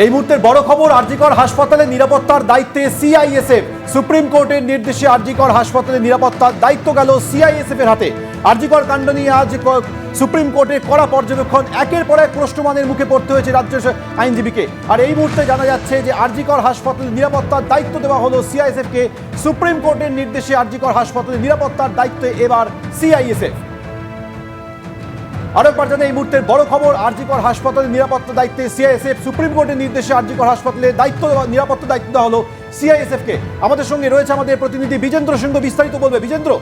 এই মুহূর্তের বড় খবর, আরজিকর হাসপাতালে নিরাপত্তার দায়িত্বে সিআইএসএফ। সুপ্রিম কোর্টের নির্দেশে আরজিকর হাসপাতালে নিরাপত্তার দায়িত্ব গেল সিআইএসএফ এর হাতে। আরজিকর কাণ্ড নিয়ে আজ সুপ্রিম কোর্টের কড়া পর্যবেক্ষণ, একের পর এক প্রশ্নমানের মুখে পড়তে হয়েছে রাজ্য আইনজীবীকে। আর এই মুহূর্তে জানা যাচ্ছে যে আরজিকর হাসপাতালে নিরাপত্তার দায়িত্ব দেওয়া হলো সিআইএসএফকে। সুপ্রিম কোর্টের নির্দেশে আরজিকর হাসপাতালে নিরাপত্তার দায়িত্বে এবার সিআইএসএফ। আরেকবার জানা এই মুহূর্তের বড় খবর, আরজিকর হাসপাতালে নিরাপত্তা দায়িত্বে সিআইএসএফ। সুপ্রিম কোর্টের নির্দেশে আরজিকর হাসপাতালে নিরাপত্তা দায়িত্ব দেওয়া হলো সিআইএসএফ কে। আমাদের সঙ্গে রয়েছে আমাদের প্রতিনিধি বিজেন্দ্র সিংহ, বিস্তারিত বলবে। বিজেন্দ্র,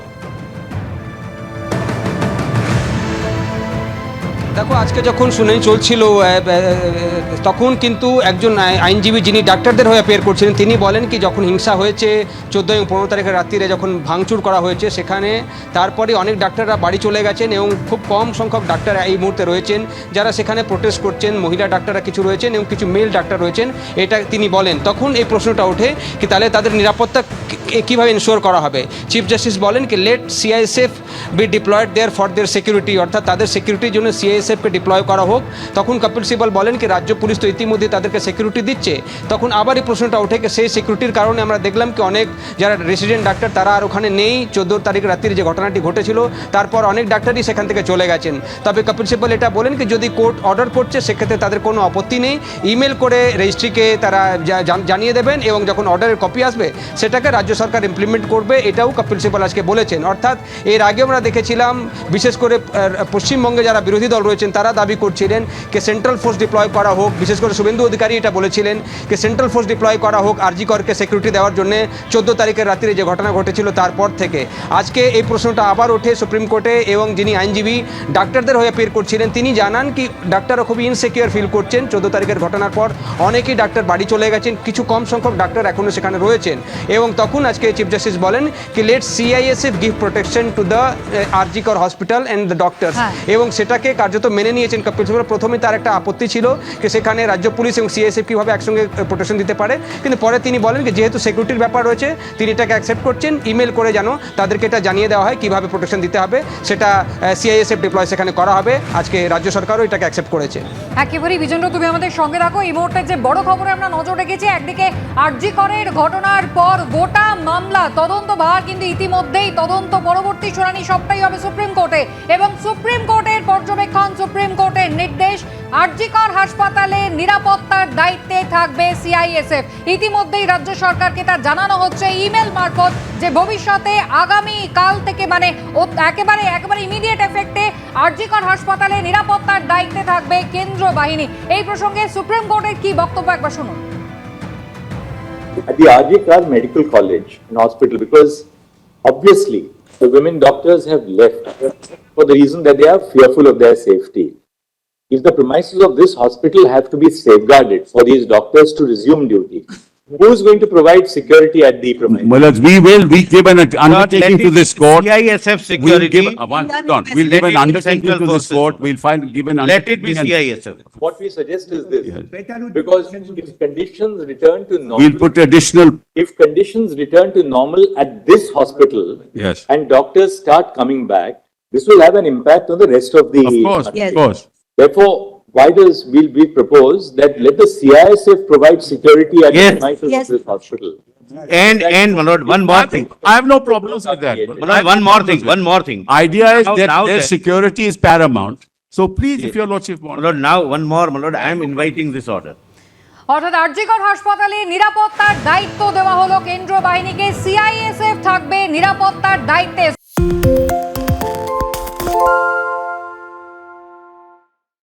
দেখো, আজকে যখন শুনানি চলছিল তখন কিন্তু একজন আইনজীবী যিনি ডাক্তারদের হয়ে অ্যাপিয়ার করছিলেন তিনি বলেন কি যখন হিংসা হয়েছে 14 এবং 15 তারিখের রাত্রিরে যখন ভাঙচুর করা হয়েছে সেখানে তারপরে অনেক ডাক্তাররা বাড়ি চলে গেছেন এবং খুব কম সংখ্যক ডাক্তার এই মুহূর্তে রয়েছেন যারা সেখানে প্রোটেস্ট করছেন। মহিলা ডাক্তাররা কিছু রয়েছেন এবং কিছু মেল ডাক্তার রয়েছেন, এটা তিনি বলেন। তখন এই প্রশ্নটা ওঠে কি তাহলে তাদের নিরাপত্তা কীভাবে ইনশিওর করা হবে। চিফ জাস্টিস বলেন কি let CISF be deployed there for their security, অর্থাৎ তাদের সিকিউরিটির জন্য সিআইএসএফকে ডিপ্লয় করা হোক। তখন কপিল সিবাল বলেন কি রাজ্য পুলিশ তো ইতিমধ্যে তাদেরকে সিকিউরিটি দিচ্ছে। তখন আবার এই প্রশ্নটা ওঠে কি সেই সিকিউরিটির কারণে আমরা দেখলাম কি অনেক যারা রেসিডেন্ট ডাক্তার তারা আর ওখানে নেই। 14 তারিখ রাত্রির যে ঘটনাটি ঘটেছিল তারপর অনেক ডাক্তারই সেখান থেকে চলে গেছেন। তবে কপিল সিবাল এটা বলেন কি যদি কোর্ট অর্ডার করছে সেক্ষেত্রে তাদের কোনো আপত্তি নেই, ইমেল করে রেজিস্ট্রিকে তারা জানিয়ে দেবেন এবং যখন অর্ডারের কপি আসবে সেটাকে রাজ্য সরকার ইমপ্লিমেন্ট করবে, এটাও কপিল সিবাল আজকে বলেছেন। অর্থাৎ এর আগে আমরা দেখেছিলাম বিশেষ করে পশ্চিমবঙ্গে যারা বিরোধী দল রয়েছেন তারা দাবি করছিলেন যে সেন্ট্রাল ফোর্স ডিপ্লয় করা হোক, বিশেষ করে শুভেন্দু অধিকারী এটা বলেছিলেন যে সেন্ট্রাল ফোর্স ডিপ্লয় করা হোক আরজিকরকে সিকিউরিটি দেওয়ার জন্য 14 তারিখের রাত্রে যে ঘটনা ঘটেছিল তারপর থেকে। আজকে এই প্রশ্নটা আবার ওঠে সুপ্রিম কোর্টে এবং যিনি আইনজীবী ডাক্তারদের হয়ে অ্যাপিয়ার করছিলেন তিনি জানান কি ডাক্তাররা খুবই ইনসিকিউর ফিল করছেন। 14 তারিখের ঘটনার পর অনেকেই ডাক্তার বাড়ি চলে গেছেন, কিছু কম সংখ্যক ডাক্তার এখনও সেখানে রয়েছেন। এবং তখন আজকে চিফ জাস্টিস বলেন কি let CISF give protection to the RG Kar hospital and the doctors, এবং সেটাকে কার্যত মেনে নিয়েছেন কপিল সিবাল। প্রথমে তার একটা আপত্তি ছিল যে সেখানে রাজ্য পুলিশ এবং সিআইএসএফ কীভাবে একসঙ্গে প্রোটেকশন দিতে পারে, কিন্তু পরে তিনি বলেন যে যেহেতু সিকিউরিটির ব্যাপার রয়েছে তিনি এটাকে অ্যাকসেপ্ট করছেন, ইমেল করে যেন তাদেরকে এটা জানিয়ে দেওয়া হয় কীভাবে প্রোটেকশন দিতে হবে, সেটা সিআইএসএফ ডিপ্লয় সেখানে করা হবে। আজকে রাজ্য সরকারও এটাকে অ্যাকসেপ্ট করেছে। একেবারেই বিজেন্দ্র, তুমি আমাদের সঙ্গে রাখো। এই মুহূর্তে যে বড় খবরে আমরা নজর রেখেছি, একদিকে আরজিকরের ঘটনার পর গোটা মামলা তদন্তভার কিন্তু ইতিমধ্যেই তদন্ত পরবর্তী শুনানি সবটাই হবে সুপ্রিম কোর্টে এবং সুপ্রিম কোর্টের পর্যবেক্ষণ, সুপ্রিম কোর্টের নির্দেশ, আরজিকর হাসপাতালে নিরাপত্তার দায়িত্বে থাকবে সিআইএসএফ। ইতিমধ্যেই রাজ্য সরকারকে তা জানানো হচ্ছে ইমেল মারফত যে ভবিষ্যতে আগামী কাল থেকে মানে একেবারে ইমিডিয়েট এফেক্টে আরজিকর হাসপাতালে নিরাপত্তার দায়িত্বে থাকবে কেন্দ্র বাহিনী। এই প্রসঙ্গে সুপ্রিম কোর্টের কি বক্তব্য একবার শুনুন। At the RGKR Medical College and Hospital, because obviously the women doctors have left for the reason that they are fearful of their safety. If the premises of this hospital have to be safeguarded for these doctors to resume duty, who is going to provide security at the premises? Well, we give an undertaking to this court. CISF security. We'll give an undertaking to this court. We'll give an Let it be CISF. What we suggest is this, because if conditions return to normal, We'll put additional. if conditions return to normal at this hospital, Yes. and doctors start coming back, this will have an impact on the rest of the. Of course. Therefore, why does we propose that let the CISF provide security at Yes. the premises of this hospital? And my lord, one more thing. I have no problems with that. My lord, one more thing. Idea is Now- that now their that- security is paramount. So please, if your lordship My wants. lord, now one more, my lord, I am inviting this order. অর্থাৎ আরজিকর হাসপাতালে নিরাপত্তার দায়িত্ব দেওয়া হলো কেন্দ্র বাহিনীকে, CISF থাকবে নিরাপত্তার দায়িত্বে।